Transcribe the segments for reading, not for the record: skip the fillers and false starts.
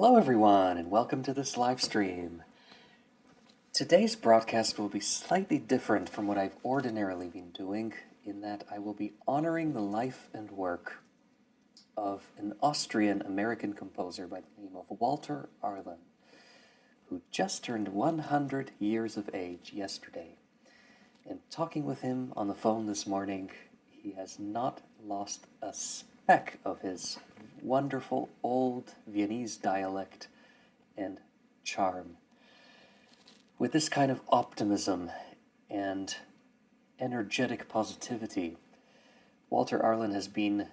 Hello, everyone, and welcome to this live stream. Today's broadcast will be slightly different from what I've ordinarily been doing, in that I will be honoring the life and work of an Austrian-American composer by the name of Walter Arlen, who just turned 100 years of age yesterday. And talking with him on the phone this morning, he has not lost a speck of his wonderful old Viennese dialect and charm. With this kind of optimism and energetic positivity, Walter Arlen has been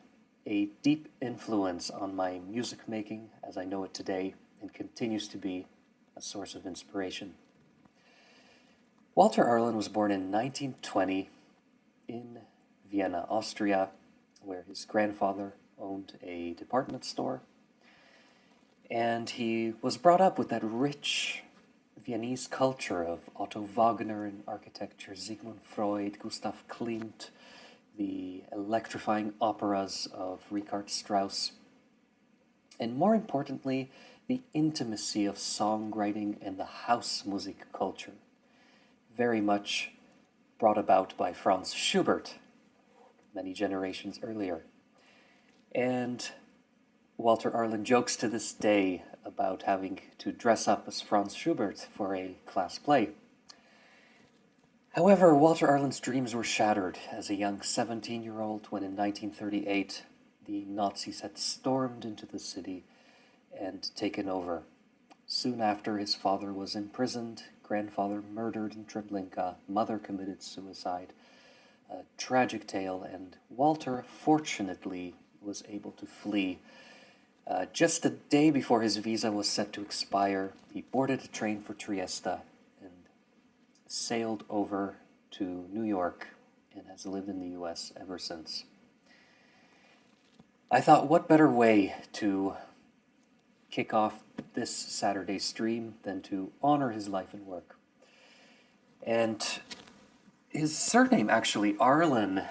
a deep influence on my music making as I know it today, and continues to be a source of inspiration. Walter Arlen was born in 1920 in Vienna, Austria, where his grandfather owned a department store. And he was brought up with that rich Viennese culture of Otto Wagner in architecture, Sigmund Freud, Gustav Klimt, the electrifying operas of Richard Strauss, and more importantly, the intimacy of songwriting and the house music culture, very much brought about by Franz Schubert many generations earlier. And Walter Arlen jokes to this day about having to dress up as Franz Schubert for a class play. However, Walter Arlen's dreams were shattered as a young 17-year-old when in 1938 the Nazis had stormed into the city and taken over. Soon after, his father was imprisoned, grandfather murdered in Treblinka, mother committed suicide. A tragic tale, and Walter fortunately was able to flee. Just a day before his visa was set to expire, he boarded a train for Trieste and sailed over to New York and has lived in the US ever since. I thought, what better way to kick off this Saturday stream than to honor his life and work. And his surname, actually, Arlen,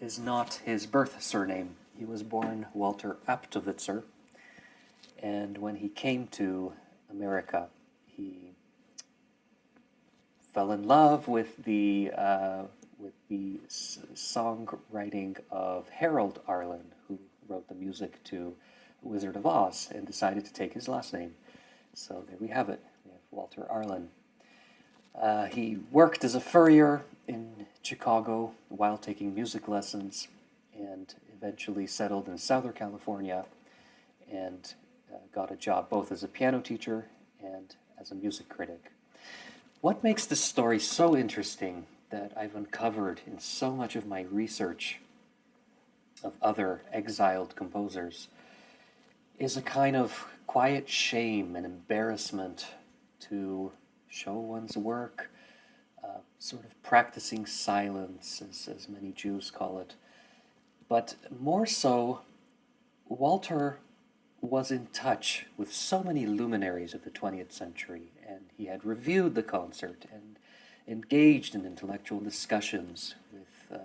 is not his birth surname. He was born Walter Aptowitzer, and when he came to America, he fell in love with the songwriting of Harold Arlen, who wrote the music to Wizard of Oz, and decided to take his last name. So there we have it. We have Walter Arlen. He worked as a furrier in Chicago while taking music lessons, and eventually settled in Southern California and got a job both as a piano teacher and as a music critic. What makes this story so interesting that I've uncovered in so much of my research of other exiled composers is a kind of quiet shame and embarrassment to show one's work, sort of practicing silence, as many Jews call it. But more so, Walter was in touch with so many luminaries of the 20th century, and he had reviewed the concert and engaged in intellectual discussions with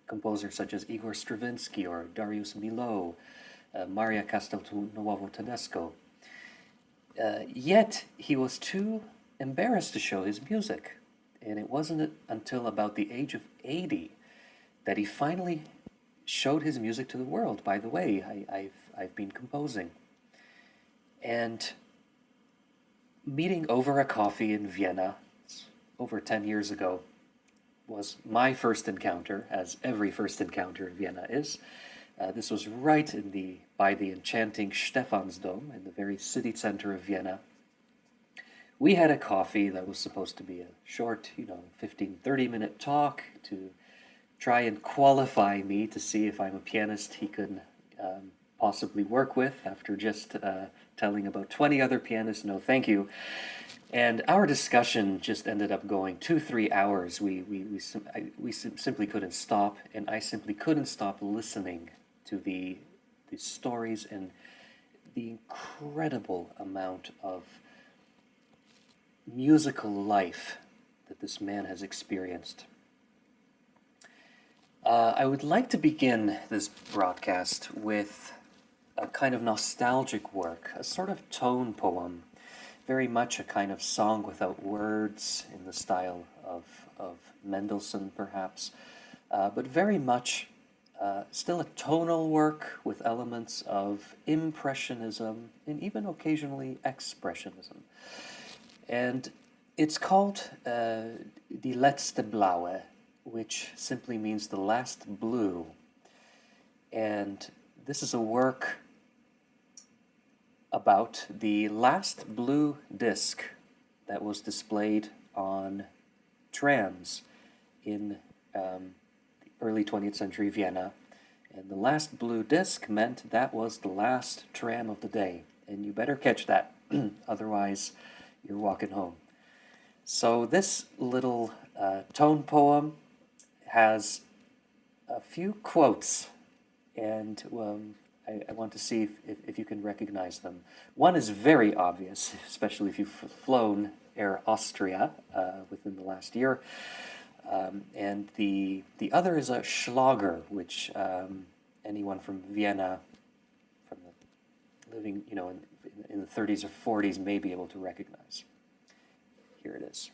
composers such as Igor Stravinsky or Darius Milhaud, Maria Castelnuovo Tedesco. Yet he was too embarrassed to show his music, and it wasn't until about the age of 80 that he finally showed his music to the world. By the way, I've been composing. And meeting over a coffee in Vienna over 10 years ago was my first encounter, as every first encounter in Vienna is. This was right by the enchanting Stephansdom in the very city center of Vienna. We had a coffee that was supposed to be a short, 15, 30-minute talk to try and qualify me to see if I'm a pianist he could possibly work with after just telling about 20 other pianists, no thank you. And our discussion just ended up going 2-3 hours. We simply couldn't stop, and I simply couldn't stop listening to the stories and the incredible amount of musical life that this man has experienced. I would like to begin this broadcast with a kind of nostalgic work, a sort of tone poem, very much a kind of song without words in the style of Mendelssohn, perhaps, but very much still a tonal work with elements of impressionism and even occasionally expressionism. And it's called Die letzte Blaue, which simply means the last blue. And this is a work about the last blue disc that was displayed on trams in the early 20th century Vienna. And the last blue disc meant that was the last tram of the day. And you better catch that, otherwise you're walking home. So this little tone poem has a few quotes, and I want to see if you can recognize them. One is very obvious, especially if you've flown Air Austria within the last year. And the other is a Schlager, which anyone from Vienna, from the living, in the 30s or 40s, may be able to recognize. Here it is.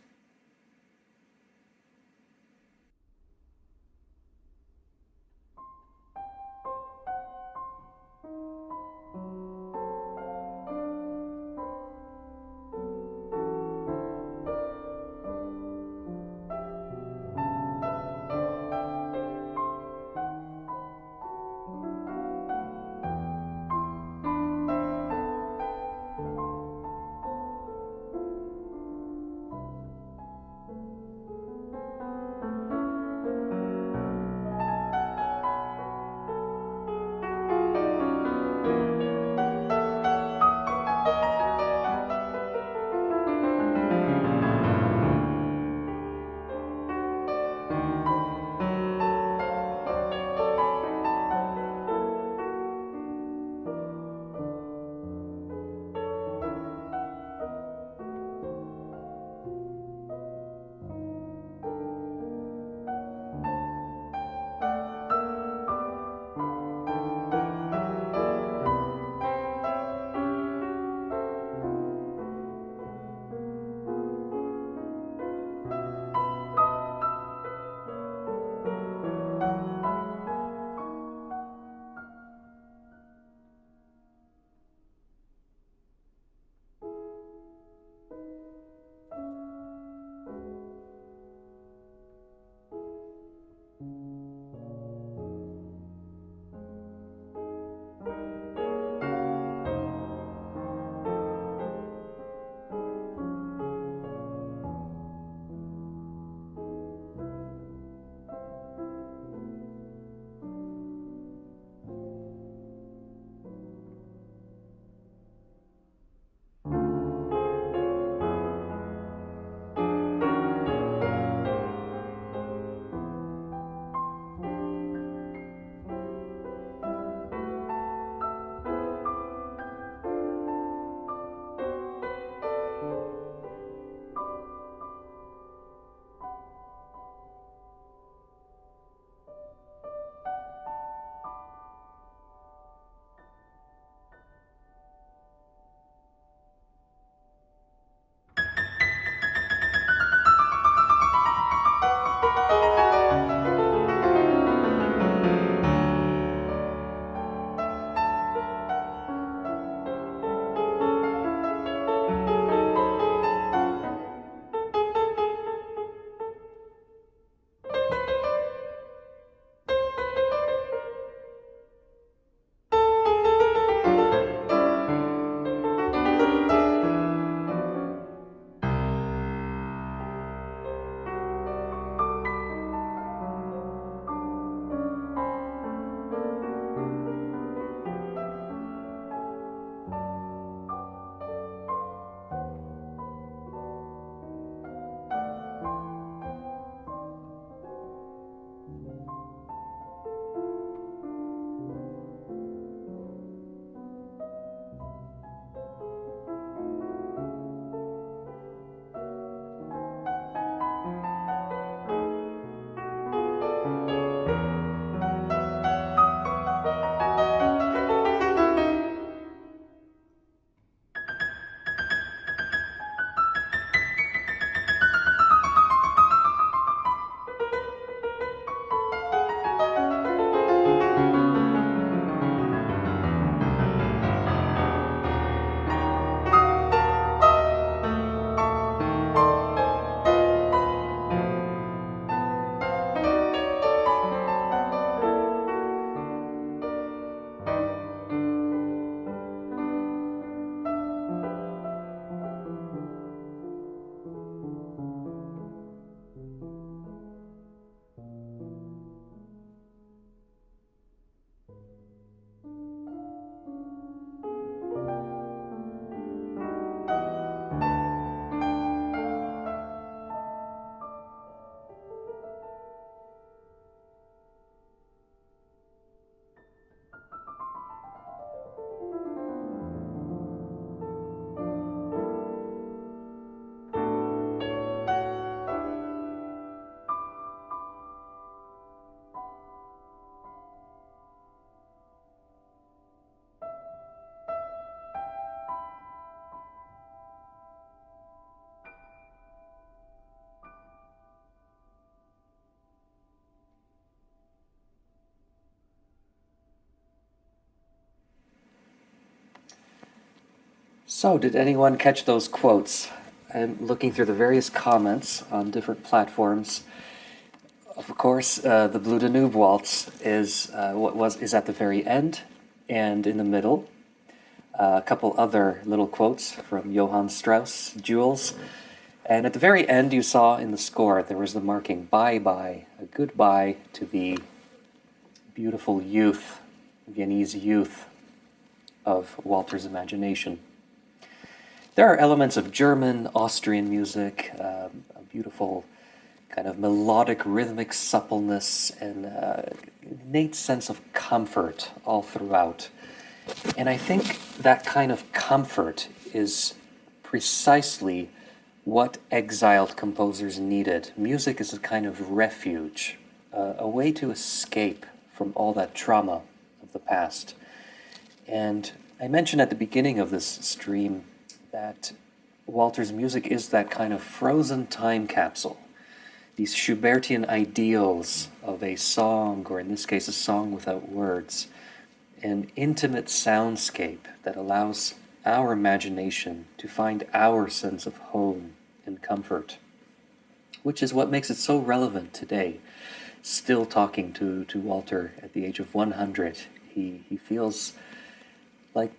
So, did anyone catch those quotes? I'm looking through the various comments on different platforms. Of course, the Blue Danube Waltz is is at the very end and in the middle. A couple other little quotes from Johann Strauss, Jules. And at the very end, you saw in the score, there was the marking bye-bye, a goodbye to the beautiful youth, Viennese youth of Walter's imagination. There are elements of German, Austrian music, a beautiful kind of melodic, rhythmic suppleness, and innate sense of comfort all throughout. And I think that kind of comfort is precisely what exiled composers needed. Music is a kind of refuge, a way to escape from all that trauma of the past. And I mentioned at the beginning of this stream that Walter's music is that kind of frozen time capsule. These Schubertian ideals of a song, or in this case, a song without words, an intimate soundscape that allows our imagination to find our sense of home and comfort, which is what makes it so relevant today. Still talking to Walter at the age of 100, he feels like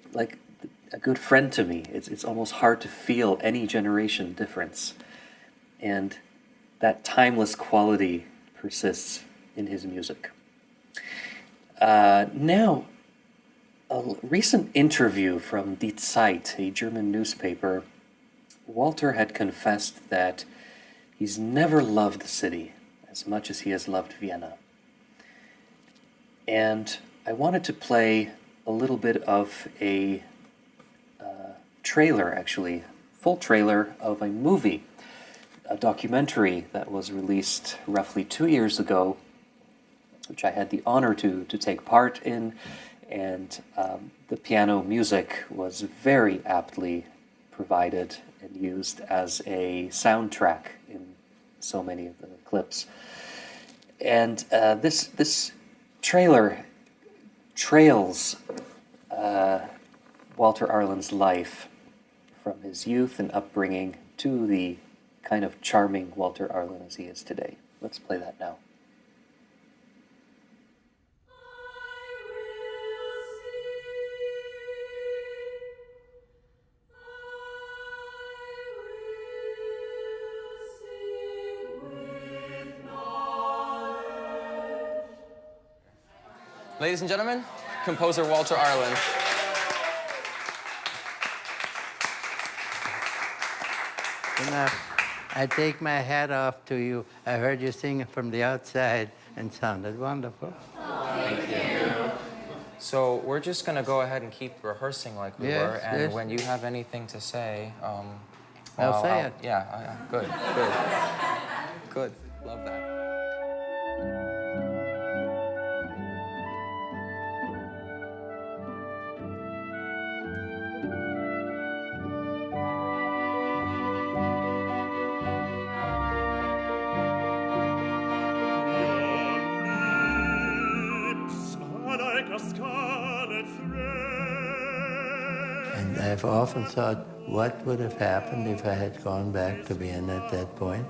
a good friend to me. It's almost hard to feel any generation difference. And that timeless quality persists in his music. Now, a recent interview from Die Zeit, a German newspaper, Walter had confessed that he's never loved the city as much as he has loved Vienna. And I wanted to play a little bit of a trailer, actually, full trailer of a movie, a documentary that was released roughly 2 years ago, which I had the honor to take part in, and the piano music was very aptly provided and used as a soundtrack in so many of the clips. And this trailer trails Walter Arlen's life from his youth and upbringing to the kind of charming Walter Arlen as he is today. Let's play that now. Ladies and gentlemen, composer Walter Arlen. I take my hat off to you. I heard you sing from the outside and sounded wonderful. Thank you. So we're just going to go ahead and keep rehearsing like we were, and when you have anything to say, I'll say it. Yeah, good. Good, love that. And I've often thought, what would have happened if I had gone back to Vienna at that point?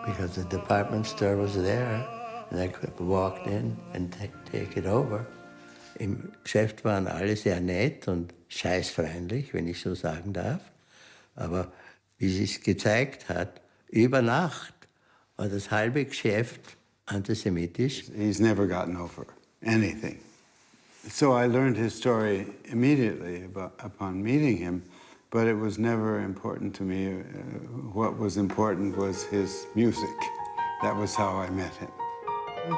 Because the department store was there, and I could have walked in and take it over. Im Geschäft waren alle sehr nett und scheißfreundlich, wenn ich so sagen darf. Aber wie sich's gezeigt hat, über Nacht war das halbe Geschäft antisemitisch. He's never gotten over anything. So I learned his story immediately upon meeting him, but it was never important to me. What was important was his music. That was how I met him.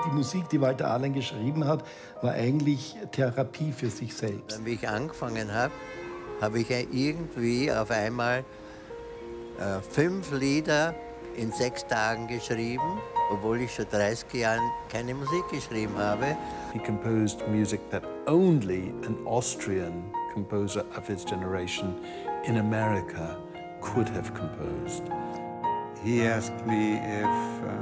Die Musik, die Walter Arlen geschrieben hat, war eigentlich Therapie für sich selbst. Wie ich angefangen habe, habe ich irgendwie auf einmal 5 Lieder in 6 Tagen geschrieben, obwohl ich schon 30 Jahre keine Musik geschrieben habe. He composed music that only an Austrian composer of his generation in America could have composed. He asked me if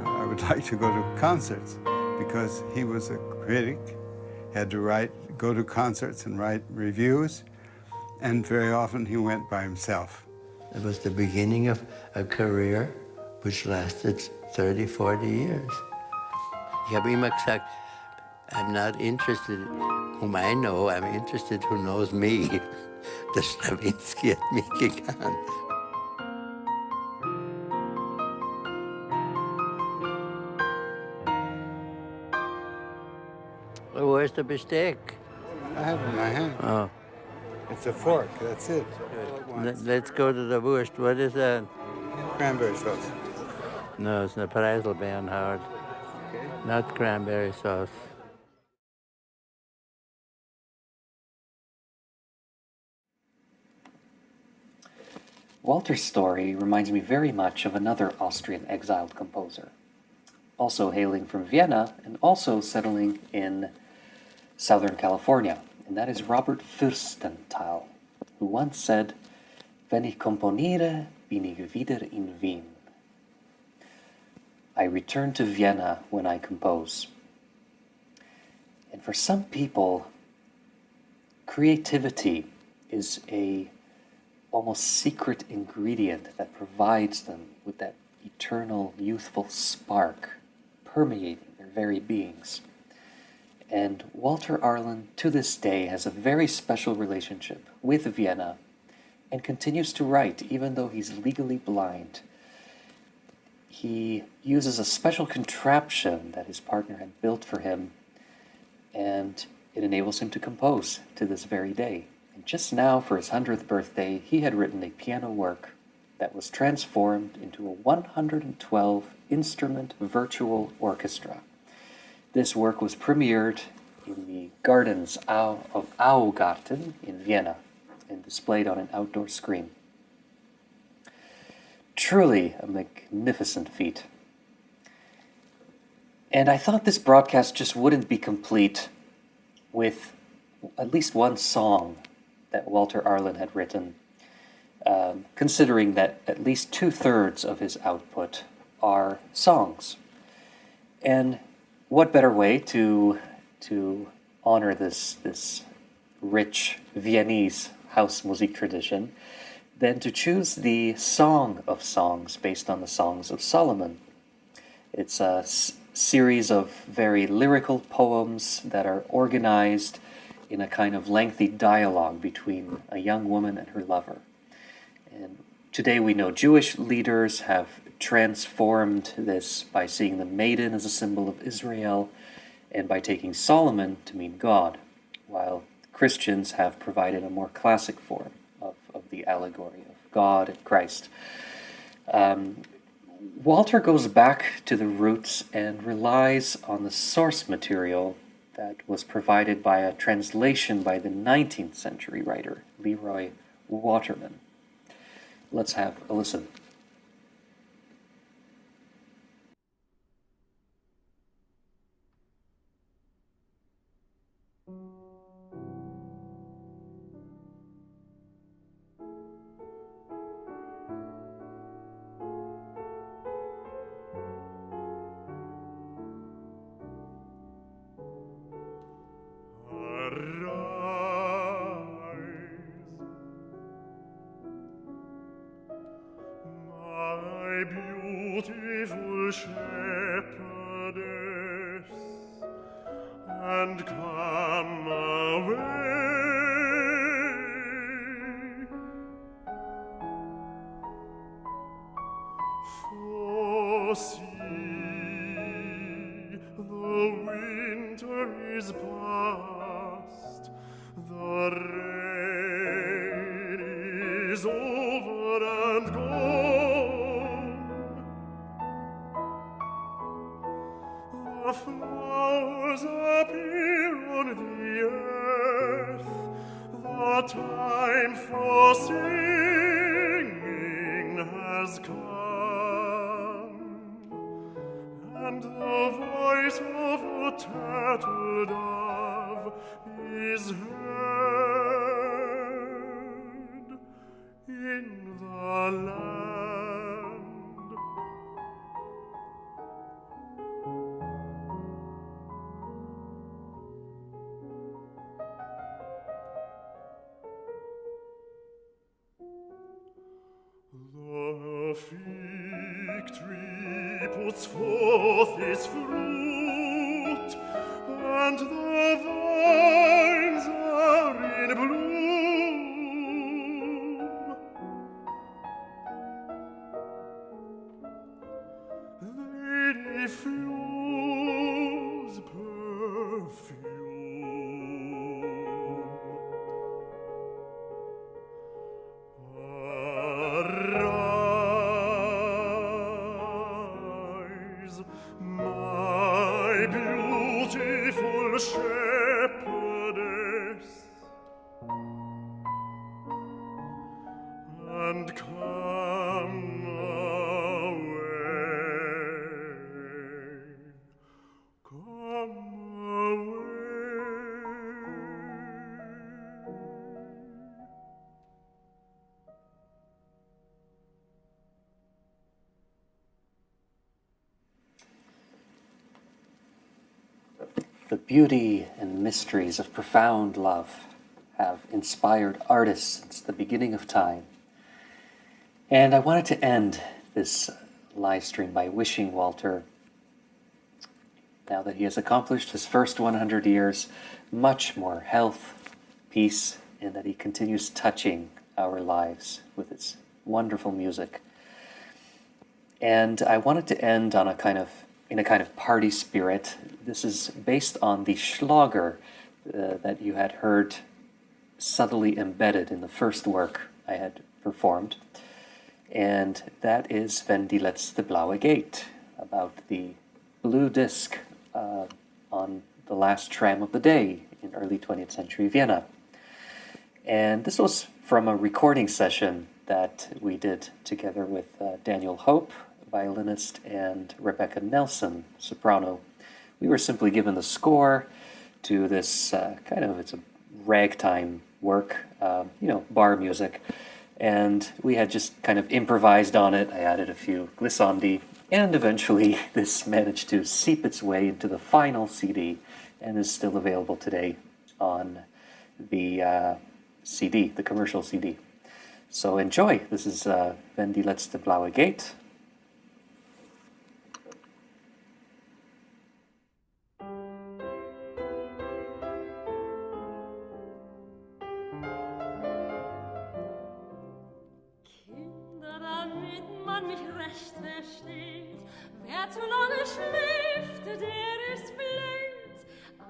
I would like to go to concerts, because he was a critic, had to go to concerts and write reviews. And very often he went by himself. It was the beginning of a career which lasted 30, 40 years. Ich habe immer gesagt, I'm not interested whom I know, I'm interested who knows me. Der Stravinsky hat mich gekannt. Where's the Besteck? I have it in my hand. Oh, It's a fork, that's it. let's go to the Wurst. What is that? Cranberry sauce. No, it's not Preiselbeeren, Howard. Okay. Not cranberry sauce. Walter's story reminds me very much of another Austrian exiled composer, also hailing from Vienna and also settling in Southern California, and that is Robert Fürstenthal, who once said, "Wenn ich komponiere, bin ich wieder in Wien." I return to Vienna when I compose. And for some people, creativity is a almost secret ingredient that provides them with that eternal youthful spark permeating their very beings. And Walter Arlen, to this day, has a very special relationship with Vienna and continues to write even though he's legally blind. He uses a special contraption that his partner had built for him, and it enables him to compose to this very day. And just now, for his 100th birthday, he had written a piano work that was transformed into a 112-instrument virtual orchestra. This work was premiered in the gardens of Augarten in Vienna and displayed on an outdoor screen. Truly a magnificent feat. And I thought this broadcast just wouldn't be complete with at least one song that Walter Arlen had written, considering that at least 2/3 of his output are songs. And what better way to honor this rich Viennese house music tradition than to choose the Song of Songs based on the Songs of Solomon. It's a series of very lyrical poems that are organized in a kind of lengthy dialogue between a young woman and her lover. And today we know Jewish leaders have transformed this by seeing the maiden as a symbol of Israel and by taking Solomon to mean God, while Christians have provided a more classic form of the allegory of God and Christ. Walter goes back to the roots and relies on the source material that was provided by a translation by the 19th century writer, Leroy Waterman. Let's have a listen. Beautiful shepherdess, and come away, for see, the winter is past, the rain is over and gone. The flowers appear on the earth, the time for singing has come, and the voice of the turtle dove is heard in the land. fig tree puts forth its fruit, and the vines are in bloom. They diffuse perfume. Arise, my beautiful shepherdess, and come away. Come away. The beauty and mysteries of profound love have inspired artists since the beginning of time. And I wanted to end this live stream by wishing Walter, now that he has accomplished his first 100 years, much more health, peace, and that he continues touching our lives with his wonderful music. And I wanted to end on in a kind of party spirit. This is based on the Schlager that you had heard subtly embedded in the first work I had performed. And that is Wenn die letzte blaue geht, about the blue disc on the last tram of the day in early 20th century Vienna. And this was from a recording session that we did together with Daniel Hope, violinist, and Rebecca Nelson, soprano. We were simply given the score to this it's a ragtime work, bar music. And we had just kind of improvised on it. I added a few glissandi, and eventually this managed to seep its way into the final CD and is still available today on the CD, the commercial CD. So enjoy. This is Wenn die letzte blaue geht. Wer zu lange schläft, der ist blind.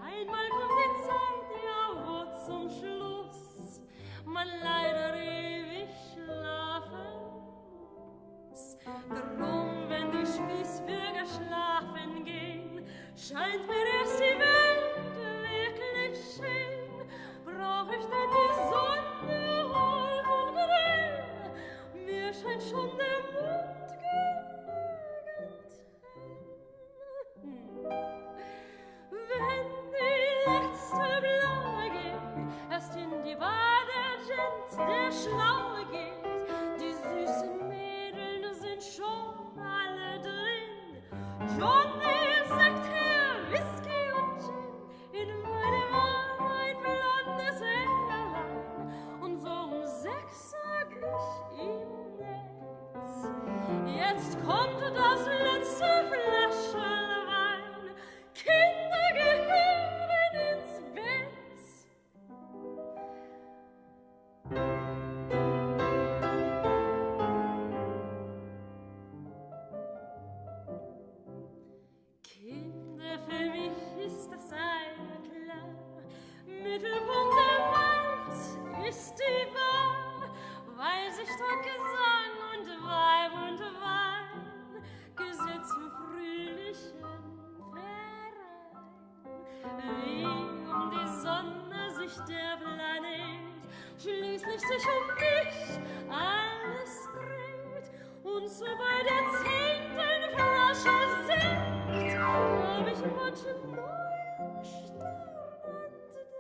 Einmal kommt die Zeit, ja, wo zum Schluss man leider ewig schlafen muss. Drum, wenn die Spießbürger schlafen gehen, scheint mir erst die Welt wirklich schön. Brauch ich denn die Sonne hold und grün? Mir scheint schon der Mond genügend. Wenn die letzte blaue geht, erst in die Badegent der Schlaue geht, die süßen Mädeln sind schon alle drin. Johnny sagt her, Whisky und Gin, in meinem Arm ein blondes Engerlein. Und so um 6 sag ich ihm nichts. Jetzt kommt das letzte Fläschchen Wein. Kinder gehören ins Bett. Kinder, für mich ist das eine klar. Mittelpunkt der Welt ist die Bar, weil sich dort Gesang und Weib und Wein gesetzt zum fröhlichen Verein. Wie um die Sonne sich der Planet schließlich sich mich alles dreht und so bei der 10. Flasche singt, hab ich manchen neuen Stern entdeckt.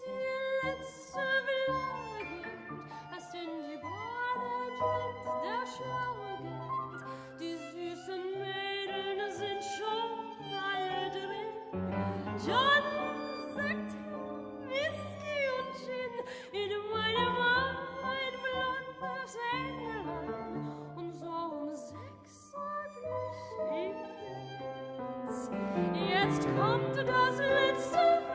Wenn die letzte blaue geht, erst in die Badegent der Schlaue geht, die süßen Mädeln sind schon alle drin. Johnny sagt Whisky und Gin, in meinem Arm Jetzt kommt das letzte